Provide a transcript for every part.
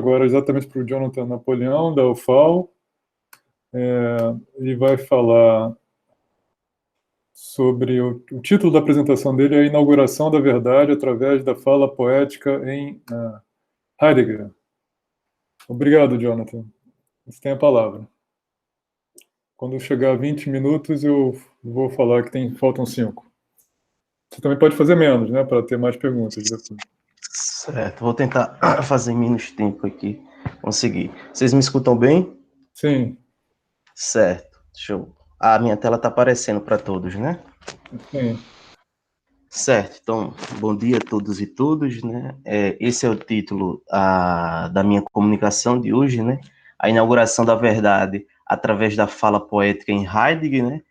agora exatamente para o Jonathan Napoleão, da UFAL, e vai falar sobre o título da apresentação dele, é a inauguração da verdade através da fala poética em Heidegger. Obrigado, Jonathan. Você tem a palavra. Quando chegar a 20 minutos, eu vou falar que faltam 5. Você também pode fazer menos, né, para ter mais perguntas depois. Certo, vou tentar fazer menos tempo aqui. Conseguir. Vocês me escutam bem? Sim. Certo, show. A minha tela está aparecendo para todos, né? Sim. Certo, então, bom dia a todos e todas, né? Esse é o título da minha comunicação de hoje, né? A inauguração da verdade através da fala poética em Heidegger, né?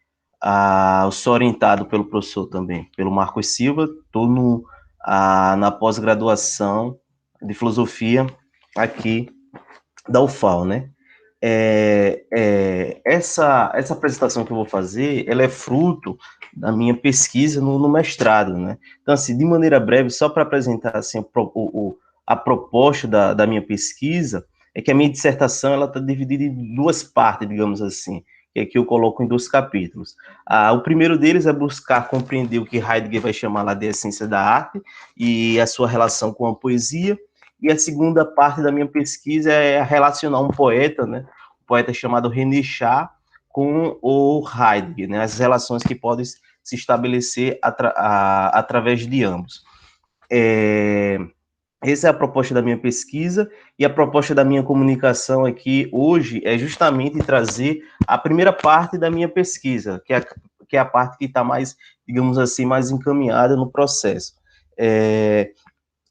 Eu sou orientado pelo professor também, pelo Marcos Silva, estou na pós-graduação de filosofia aqui da UFAL, né? Essa apresentação que eu vou fazer, ela é fruto da minha pesquisa no mestrado, né? Então, assim, de maneira breve, só para apresentar assim, a proposta da minha pesquisa, é que a minha dissertação ela está dividida em duas partes, digamos assim, que aqui eu coloco em 2 capítulos. O primeiro deles é buscar compreender o que Heidegger vai chamar lá de essência da arte e a sua relação com a poesia, e a segunda parte da minha pesquisa é relacionar um poeta, né? Um poeta chamado René Char com o Heidegger, né? As relações que podem se estabelecer através de ambos. Essa é a proposta da minha pesquisa, e a proposta da minha comunicação aqui hoje é justamente trazer a primeira parte da minha pesquisa, que é a parte que está mais, digamos assim, mais encaminhada no processo.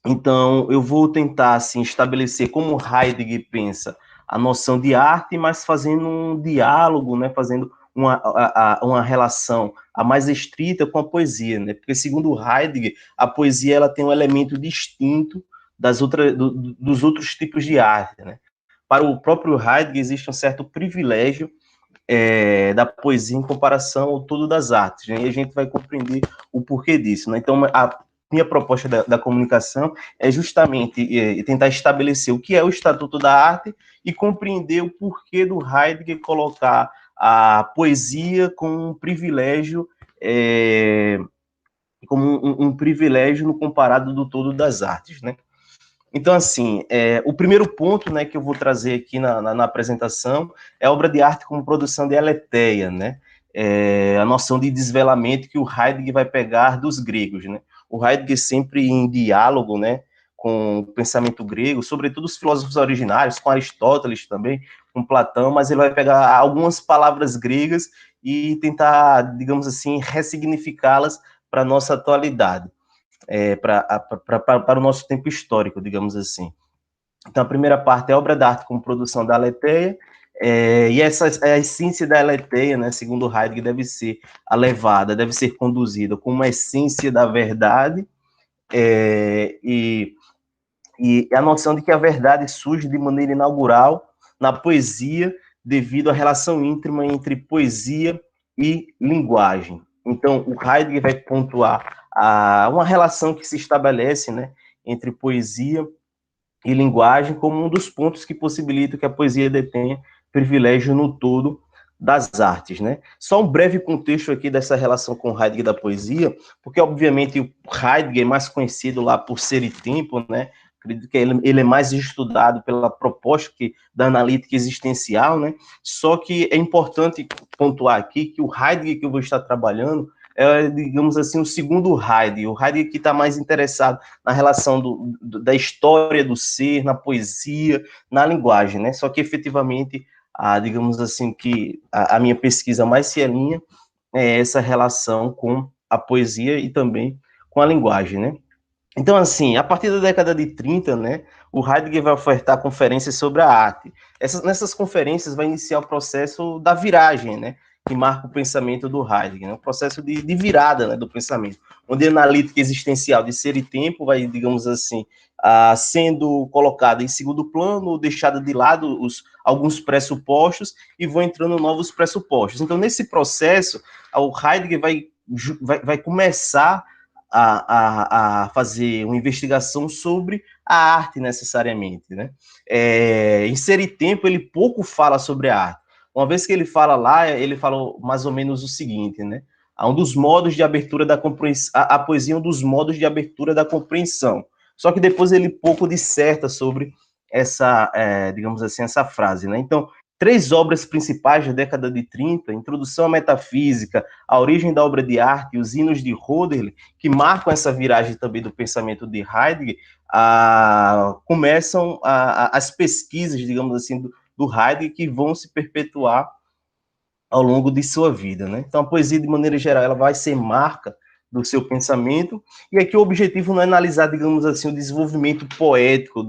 Então, eu vou tentar assim, estabelecer como Heidegger pensa a noção de arte, mas fazendo um diálogo, né, fazendo uma relação a mais estrita com a poesia, né? Porque, segundo Heidegger, a poesia ela tem um elemento distinto dos outros tipos de arte, né? Para o próprio Heidegger, existe um certo privilégio da poesia em comparação ao todo das artes, né? E a gente vai compreender o porquê disso, né? Então, a minha proposta da comunicação é justamente tentar estabelecer o que é o Estatuto da Arte e compreender o porquê do Heidegger colocar a poesia como um privilégio, um privilégio no comparado do todo das artes, né? Então, assim, o primeiro ponto, né, que eu vou trazer aqui na apresentação é a obra de arte como produção de aletheia, né? A noção de desvelamento que o Heidegger vai pegar dos gregos, né? O Heidegger sempre em diálogo, né, com o pensamento grego, sobretudo os filósofos originários, com Aristóteles também, com Platão, mas ele vai pegar algumas palavras gregas e tentar, digamos assim, ressignificá-las para a nossa atualidade. Para o nosso tempo histórico, digamos assim. Então, a primeira parte é a obra de arte como produção da aletheia, e essa a essência da aletheia, né, segundo Heidegger, deve ser conduzida como uma essência da verdade, e a noção de que a verdade surge de maneira inaugural na poesia, devido à relação íntima entre poesia e linguagem. Então, o Heidegger vai pontuar uma relação que se estabelece, né, entre poesia e linguagem como um dos pontos que possibilita que a poesia detenha privilégio no todo das artes, né? Só um breve contexto aqui dessa relação com Heidegger da poesia, porque obviamente o Heidegger é mais conhecido lá por Ser e Tempo, né? Acredito que ele é mais estudado pela proposta da analítica existencial, né? Só que é importante pontuar aqui que o Heidegger que eu vou estar trabalhando digamos assim, o segundo Heidegger. O Heidegger que está mais interessado na relação da história do ser, na poesia, na linguagem, né? Só que, efetivamente, digamos assim, que a minha pesquisa mais se alinha é essa relação com a poesia e também com a linguagem, né? Então, assim, a partir da década de 30, né, o Heidegger vai ofertar conferências sobre a arte. Nessas conferências vai iniciar o processo da viragem, né, que marca o pensamento do Heidegger, né, um processo de virada, né, do pensamento, onde a analítica existencial de ser e tempo vai, digamos assim, sendo colocada em segundo plano, deixada de lado alguns pressupostos e vão entrando novos pressupostos. Então, nesse processo, o Heidegger vai começar a fazer uma investigação sobre a arte necessariamente, né? Em Ser e Tempo, ele pouco fala sobre a arte. Uma vez que ele fala lá, ele falou mais ou menos o seguinte, né? Um dos modos de abertura da compreensão, a poesia é um dos modos de abertura da compreensão. Só que depois ele pouco disserta sobre essa, digamos assim, essa frase, né? Então, 3 obras principais da década de 30, Introdução à Metafísica, A Origem da Obra de Arte e Os Hinos de Hölderlin, que marcam essa viragem também do pensamento de Heidegger, começam as pesquisas, digamos assim, do Heidegger, que vão se perpetuar ao longo de sua vida, né? Então, a poesia, de maneira geral, ela vai ser marca do seu pensamento, e aqui o objetivo não é analisar, digamos assim, o desenvolvimento poético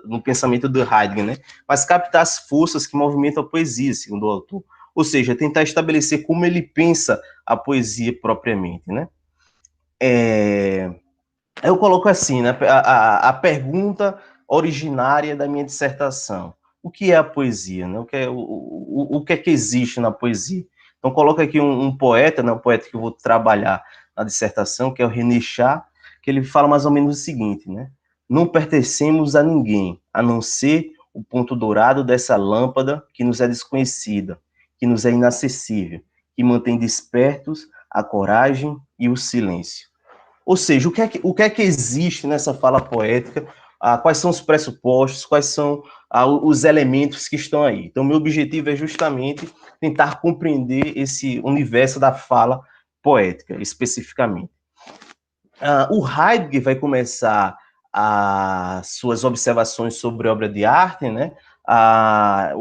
no pensamento do Heidegger, né? Mas captar as forças que movimentam a poesia, segundo o autor. Ou seja, tentar estabelecer como ele pensa a poesia propriamente, né? Eu coloco assim, né, a pergunta originária da minha dissertação. O que é a poesia? Né? O que é que existe na poesia? Então, coloco aqui um poeta, né, um poeta que eu vou trabalhar na dissertação, que é o René Char, que ele fala mais ou menos o seguinte, né? Não pertencemos a ninguém, a não ser o ponto dourado dessa lâmpada que nos é desconhecida, que nos é inacessível, que mantém despertos a coragem e o silêncio. Ou seja, o que é que existe nessa fala poética? Quais são os pressupostos? Quais são os elementos que estão aí? Então, meu objetivo é justamente tentar compreender esse universo da fala poética, especificamente. O Heidegger vai começar as suas observações sobre obra de arte, né? A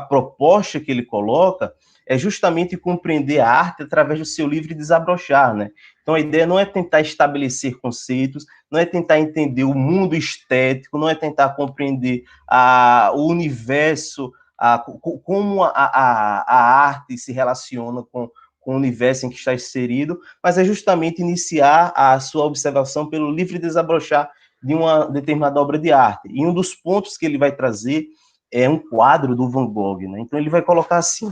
proposta que ele coloca é justamente compreender a arte através do seu livre desabrochar, né? Então, a ideia não é tentar estabelecer conceitos, não é tentar entender o mundo estético, não é tentar compreender o universo, como a arte se relaciona com o universo em que está inserido, mas é justamente iniciar a sua observação pelo livre desabrochar de uma determinada obra de arte. E um dos pontos que ele vai trazer é um quadro do Van Gogh, né? Então ele vai colocar assim,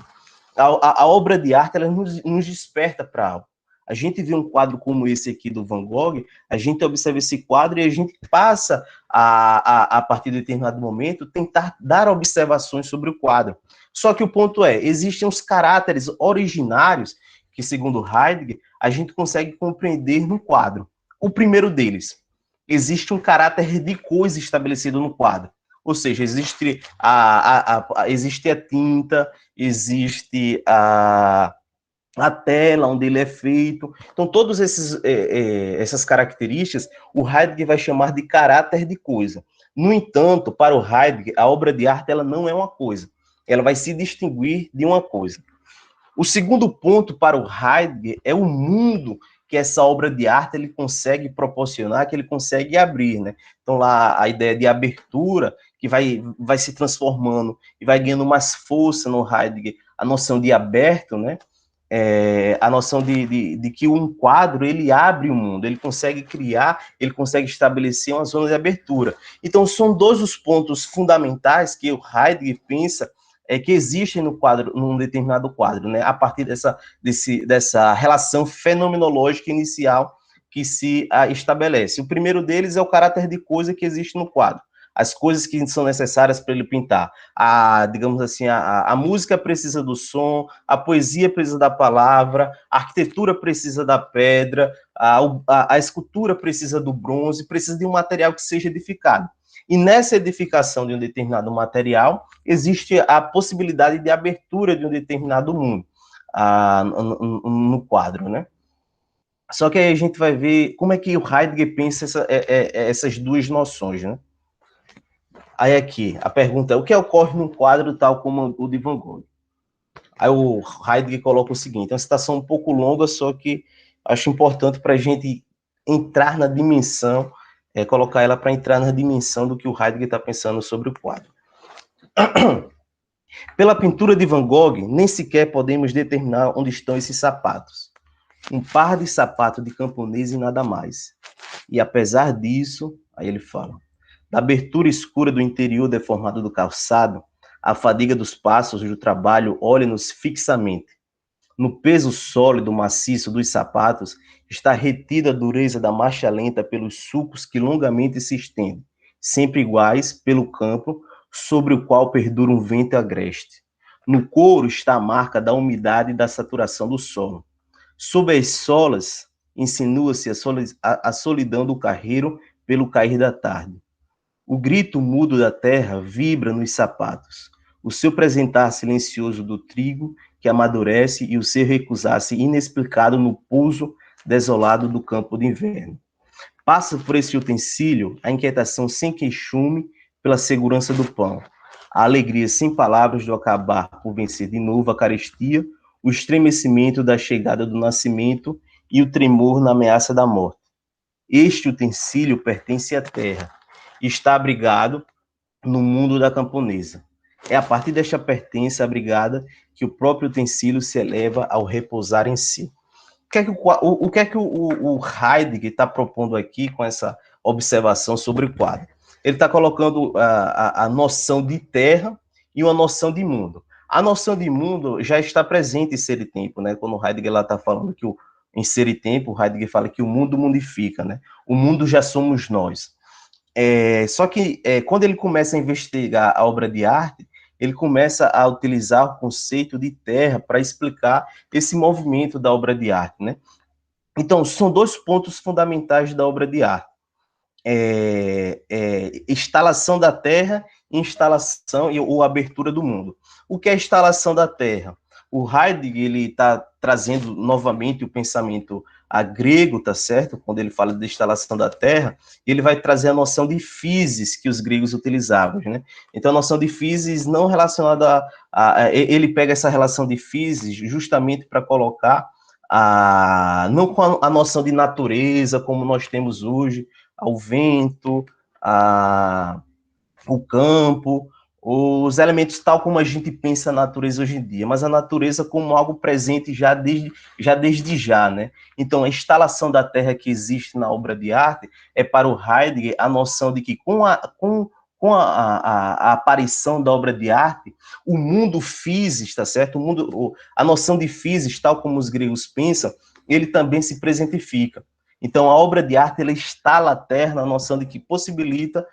a obra de arte, ela nos desperta para algo. A gente vê um quadro como esse aqui do Van Gogh, a gente observa esse quadro e a gente passa, a partir de determinado momento, tentar dar observações sobre o quadro. Só que o ponto é, existem os caráteres originários que, segundo Heidegger, a gente consegue compreender no quadro. O primeiro deles, existe um caráter de coisa estabelecido no quadro. Ou seja, existe existe a tinta, existe a tela onde ele é feito. Então, todas essas características, o Heidegger vai chamar de caráter de coisa. No entanto, para o Heidegger, a obra de arte ela não é uma coisa. Ela vai se distinguir de uma coisa. O segundo ponto para o Heidegger é o mundo que essa obra de arte ele consegue proporcionar, que ele consegue abrir, né? Então lá a ideia de abertura que vai se transformando e vai ganhando mais força no Heidegger, a noção de aberto, né? A noção de que um quadro ele abre o mundo, ele consegue criar, ele consegue estabelecer uma zona de abertura. Então são dois os pontos fundamentais que o Heidegger pensa que existem no quadro, num determinado quadro, né? A partir dessa relação fenomenológica inicial que se estabelece. O primeiro deles é o caráter de coisa que existe no quadro. As coisas que são necessárias para ele pintar. Digamos assim, a música precisa do som, a poesia precisa da palavra, a arquitetura precisa da pedra, a escultura precisa do bronze, precisa de um material que seja edificado. E nessa edificação de um determinado material, existe a possibilidade de abertura de um determinado mundo no quadro, né? Só que aí a gente vai ver como é que o Heidegger pensa essas duas noções, né? Aí aqui, a pergunta é, o que ocorre num quadro tal como o de Van Gogh? Aí o Heidegger coloca o seguinte, é uma citação um pouco longa, só que acho importante para a gente entrar na dimensão, colocar ela para entrar na dimensão do que o Heidegger está pensando sobre o quadro. Pela pintura de Van Gogh, nem sequer podemos determinar onde estão esses sapatos. Um par de sapato de camponês e nada mais. E apesar disso, aí ele fala, da abertura escura do interior deformado do calçado, a fadiga dos passos do trabalho olha-nos fixamente. No peso sólido, maciço dos sapatos, está retida a dureza da marcha lenta pelos sulcos que longamente se estendem, sempre iguais, pelo campo, sobre o qual perdura um vento agreste. No couro está a marca da umidade e da saturação do solo. Sob as solas, insinua-se a solidão do carreiro pelo cair da tarde. O grito mudo da terra vibra nos sapatos. O seu presentar silencioso do trigo que amadurece e o seu recusar-se inexplicado no pouso desolado do campo de inverno. Passa por esse utensílio a inquietação sem queixume pela segurança do pão, a alegria sem palavras do acabar por vencer de novo a carestia, o estremecimento da chegada do nascimento e o tremor na ameaça da morte. Este utensílio pertence à terra e está abrigado no mundo da camponesa. É a partir desta pertença abrigada que o próprio utensílio se eleva ao repousar em si. O que é que o Heidegger está propondo aqui com essa observação sobre o quadro? Ele está colocando a noção de terra e uma noção de mundo. A noção de mundo já está presente em Ser e Tempo, né? Quando o Heidegger está falando que em Ser e Tempo, o Heidegger fala que o mundo mundifica, né? O mundo já somos nós. Só que quando ele começa a investigar a obra de arte, ele começa a utilizar o conceito de terra para explicar esse movimento da obra de arte, né? Então, são dois pontos fundamentais da obra de arte. Instalação da terra, instalação ou abertura do mundo. O que é a instalação da terra? O Heidegger ele está trazendo novamente o pensamento grego, tá certo? Quando ele fala de instalação da terra, ele vai trazer a noção de physis que os gregos utilizavam, né? Então, a noção de physis não relacionada ele pega essa relação de physis justamente para colocar não com a noção de natureza como nós temos hoje, ao vento, o campo, os elementos tal como a gente pensa a natureza hoje em dia, mas a natureza como algo presente já desde já, né? Então, a instalação da terra que existe na obra de arte é para o Heidegger a noção de que com a aparição da obra de arte, o mundo physis, tá certo? A noção de physis, tal como os gregos pensam, ele também se presentifica. Então, a obra de arte, ela instala a terra na noção de que possibilita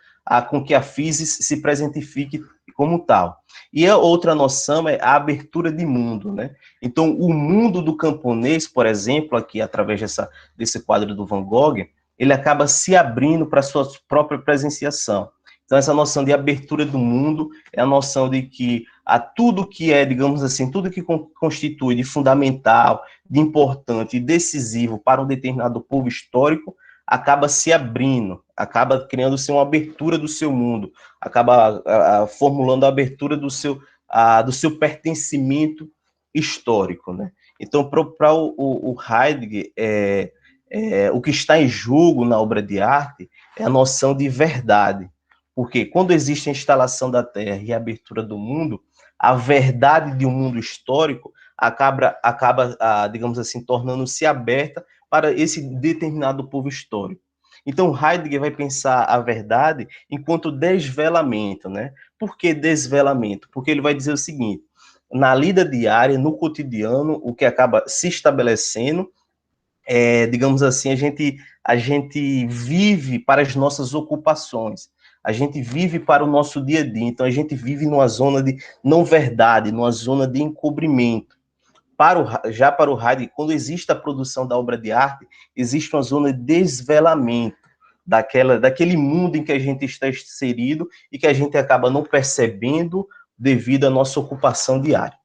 com que a physis se presentifique como tal. E a outra noção é a abertura de mundo, né? Então, o mundo do camponês, por exemplo, aqui através desse quadro do Van Gogh, ele acaba se abrindo para a sua própria presenciação. Então, essa noção de abertura do mundo é a noção de que tudo que é, digamos assim, tudo que constitui de fundamental, de importante e decisivo para um determinado povo histórico, acaba se abrindo, acaba criando-se uma abertura do seu mundo, acaba formulando a abertura do seu pertencimento histórico, né? Então, para o Heidegger, o que está em jogo na obra de arte é a noção de verdade, porque quando existe a instalação da terra e a abertura do mundo, a verdade de um mundo histórico acaba digamos assim, tornando-se aberta para esse determinado povo histórico. Então, Heidegger vai pensar a verdade enquanto desvelamento, né? Por que desvelamento? Porque ele vai dizer o seguinte: na lida diária, no cotidiano, o que acaba se estabelecendo digamos assim, a gente vive para as nossas ocupações, a gente vive para o nosso dia a dia, então a gente vive numa zona de não verdade, numa zona de encobrimento. Já para o Heidegger, quando existe a produção da obra de arte, existe uma zona de desvelamento daquele mundo em que a gente está inserido e que a gente acaba não percebendo devido à nossa ocupação diária.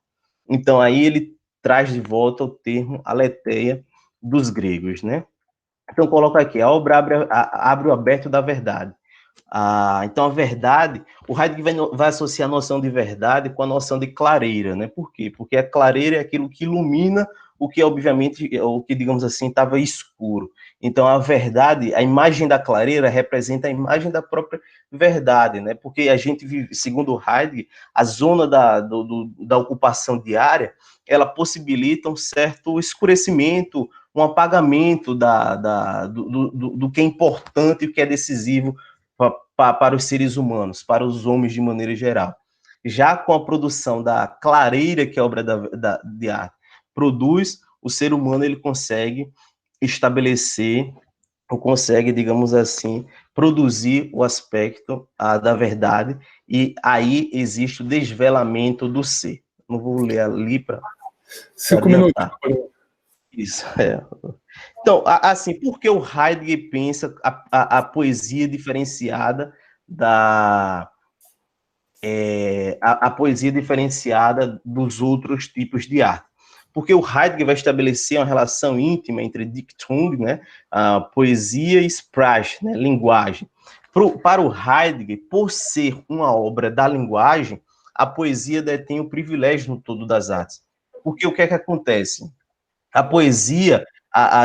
Então, aí ele traz de volta o termo aletheia dos gregos, né? Então, coloca aqui, a obra abre o aberto da verdade. Então, a verdade, o Heidegger vai associar a noção de verdade com a noção de clareira, né? Por quê? Porque a clareira é aquilo que ilumina o que, obviamente, o que, digamos assim, estava escuro. Então, a verdade, a imagem da clareira representa a imagem da própria verdade, né? Porque a gente vive, segundo Heidegger, a zona da ocupação diária, ela possibilita um certo escurecimento, um apagamento do que é importante e o que é decisivo para os seres humanos, para os homens de maneira geral. Já com a produção da clareira, que é obra de arte, produz, o ser humano ele consegue estabelecer, ou consegue, digamos assim, produzir o aspecto da verdade, e aí existe o desvelamento do ser. Não vou ler ali para 5 minutos. adiantar. Isso, Então, assim, por que o Heidegger pensa a poesia diferenciada a poesia diferenciada dos outros tipos de arte? Porque o Heidegger vai estabelecer uma relação íntima entre Dichtung, né, a poesia, e Sprache, né, linguagem. Para o Heidegger, por ser uma obra da linguagem, a poesia detém o privilégio no todo das artes. Porque o que é que acontece? A poesia,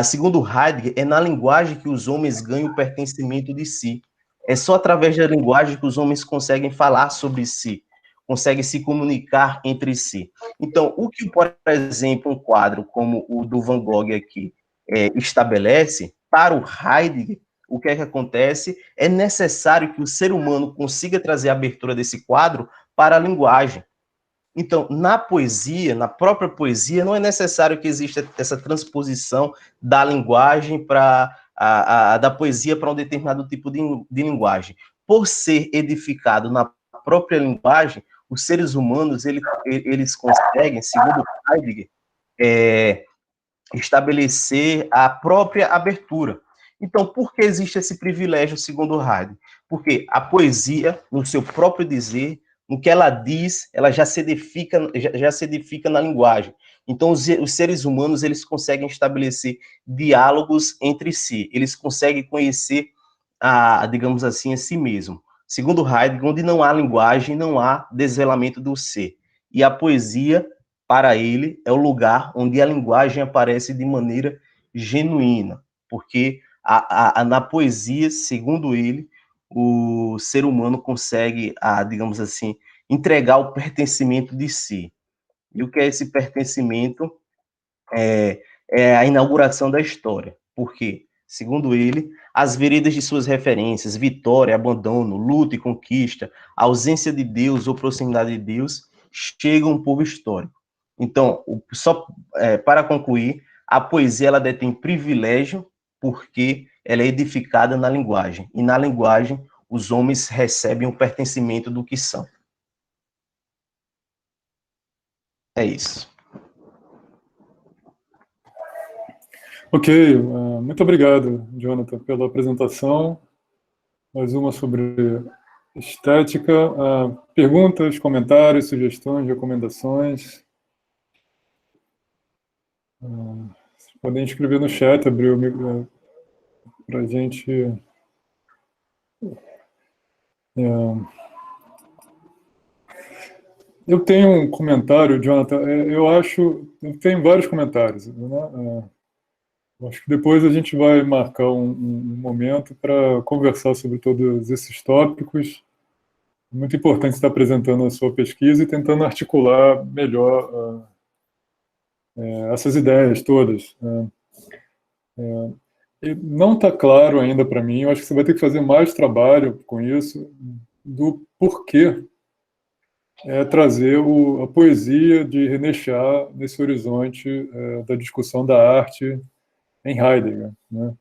segundo Heidegger, é na linguagem que os homens ganham o pertencimento de si. É só através da linguagem que os homens conseguem falar sobre si, conseguem se comunicar entre si. Então, o que, por exemplo, um quadro como o do Van Gogh aqui estabelece, para o Heidegger, o que é que acontece? É necessário que o ser humano consiga trazer a abertura desse quadro para a linguagem. Então, na poesia, na própria poesia, não é necessário que exista essa transposição da linguagem da poesia para um determinado tipo de linguagem. Por ser edificado na própria linguagem, os seres humanos eles conseguem, segundo Heidegger, estabelecer a própria abertura. Então, por que existe esse privilégio, segundo Heidegger? Porque a poesia, no seu próprio dizer, no que ela diz, ela já se edifica na linguagem. Então, os seres humanos, eles conseguem estabelecer diálogos entre si, eles conseguem conhecer, digamos assim, a si mesmo. Segundo Heidegger, onde não há linguagem, não há desvelamento do ser. E a poesia, para ele, é o lugar onde a linguagem aparece de maneira genuína, porque na poesia, segundo ele, o ser humano consegue, digamos assim, entregar o pertencimento de si. E o que é esse pertencimento? É a inauguração da história, porque, segundo ele, as veredas de suas referências, vitória, abandono, luta e conquista, ausência de Deus ou proximidade de Deus, chegam ao povo histórico. Então, para concluir, a poesia ela detém privilégio porque ela é edificada na linguagem, e na linguagem os homens recebem o pertencimento do que são. É isso. Ok, muito obrigado, Jonathan, pela apresentação. Mais uma sobre estética. Perguntas, comentários, sugestões, recomendações. Vocês podem escrever no chat, abrir o para a gente. Eu tenho um comentário, Jonathan. Eu tenho vários comentários, né? Acho que depois a gente vai marcar um momento para conversar sobre todos esses tópicos. É muito importante estar apresentando a sua pesquisa e tentando articular melhor essas ideias todas. Não está claro ainda para mim, eu acho que você vai ter que fazer mais trabalho com isso, do porquê trazer a poesia de René Char nesse horizonte da discussão da arte em Heidegger, né?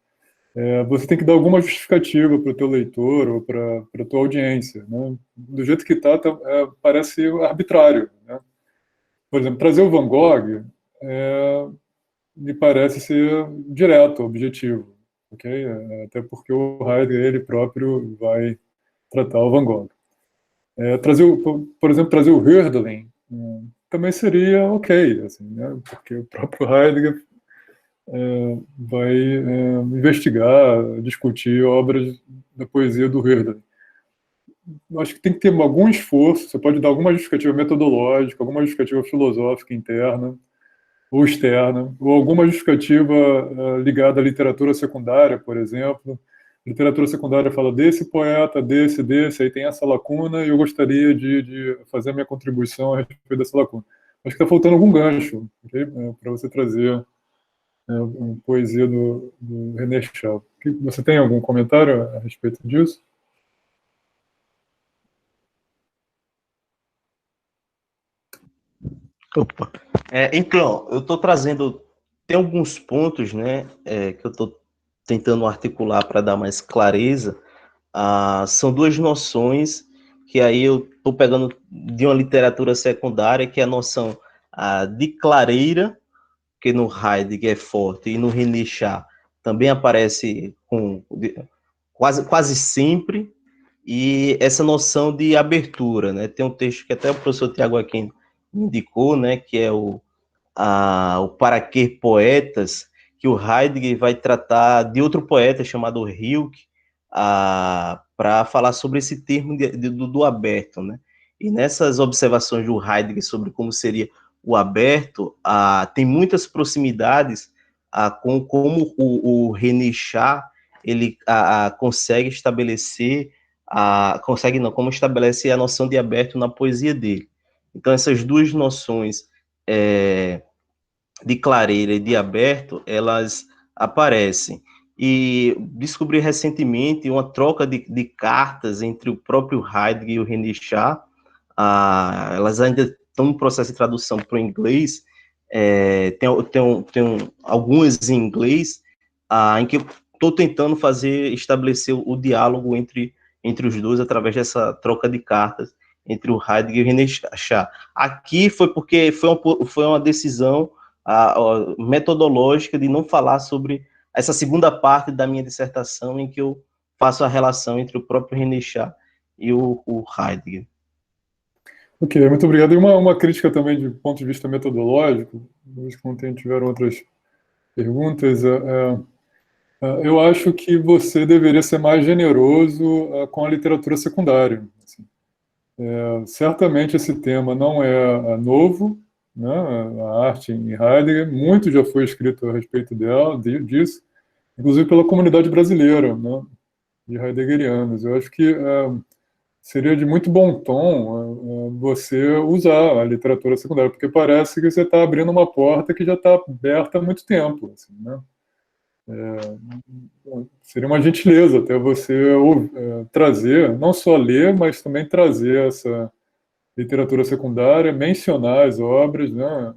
Você tem que dar alguma justificativa para o teu leitor ou para a tua audiência, né? Do jeito que está, parece arbitrário, né? Por exemplo, trazer o Van Gogh me parece ser direto, objetivo, ok? Até porque o Heidegger ele próprio vai tratar o Van Gogh. Por exemplo, trazer o Hölderlin também seria ok, assim, né? Porque o próprio Heidegger vai investigar, discutir obras da poesia do Hölderlin. Acho que tem que ter algum esforço, você pode dar alguma justificativa metodológica, alguma justificativa filosófica interna ou externa, ou alguma justificativa ligada à literatura secundária, por exemplo. A literatura secundária fala desse poeta, desse, aí tem essa lacuna, e eu gostaria de fazer a minha contribuição a respeito dessa lacuna. Acho que está faltando algum gancho, okay? Para você trazer uma poesia do René Char. Você tem algum comentário a respeito disso? Opa. Então, eu estou trazendo, tem alguns pontos, né, que eu estou tentando articular para dar mais clareza. São duas noções que aí eu estou pegando de uma literatura secundária, que é a noção de clareira, que no Heidegger é forte, e no René Char também aparece quase sempre, e essa noção de abertura, né? Tem um texto que até o professor Tiago Aquino indicou, né, que é o Para Que Poetas, que o Heidegger vai tratar de outro poeta chamado Rilke, para falar sobre esse termo do aberto, né? E nessas observações do Heidegger sobre como seria o aberto, tem muitas proximidades com como o René Char ele consegue estabelecer, como estabelece a noção de aberto na poesia dele. Então, essas duas noções de clareira e de aberto, elas aparecem. E descobri recentemente uma troca de cartas entre o próprio Heidegger e o René Char. Elas ainda estão no processo de tradução para o inglês. Tem algumas em inglês, em que eu estou tentando estabelecer o diálogo entre os dois através dessa troca de cartas entre o Heidegger e o René Char. Aqui foi porque foi uma decisão metodológica de não falar sobre essa segunda parte da minha dissertação, em que eu faço a relação entre o próprio René Char e o Heidegger. Ok, muito obrigado. E uma crítica também de ponto de vista metodológico, quando tiveram outras perguntas, eu acho que você deveria ser mais generoso com a literatura secundária. Assim. Certamente esse tema não é novo, né? A arte em Heidegger, muito já foi escrito a respeito disso, inclusive pela comunidade brasileira, né? De heideggerianos. Eu acho que seria de muito bom tom você usar a literatura secundária, porque parece que você está abrindo uma porta que já está aberta há muito tempo. Assim, né? Seria uma gentileza até você trazer, não só ler, mas também trazer essa literatura secundária, mencionar as obras, né?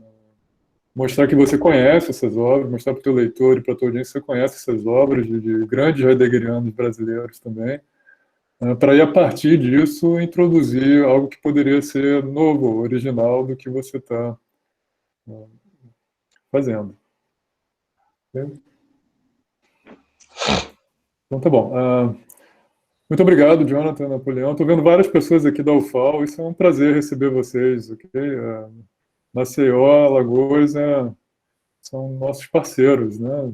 Mostrar que você conhece essas obras, mostrar para o teu leitor e para a tua audiência que você conhece essas obras de grandes heideggerianos brasileiros também, para ir a partir disso introduzir algo que poderia ser novo, original do que você está fazendo. Então tá bom. Muito obrigado, Jonathan, Napoleão. Estou vendo várias pessoas aqui da UFAL, isso é um prazer receber vocês, ok? Maceió, Alagoas são nossos parceiros, né?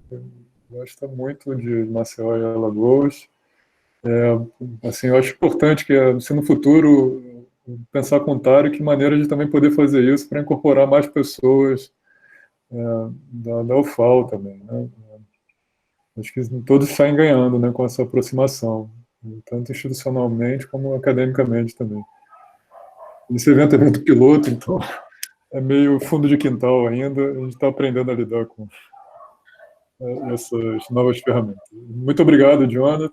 Eu gosto muito de Maceió e Alagoas. Assim, eu acho importante que, se no futuro, pensar com o Tário que maneira de também poder fazer isso para incorporar mais pessoas da UFAL também, né? Acho que todos saem ganhando, né, com essa aproximação, tanto institucionalmente como academicamente também. Esse evento é evento piloto, então é meio fundo de quintal ainda, a gente está aprendendo a lidar com essas novas ferramentas. Muito obrigado, Jonathan.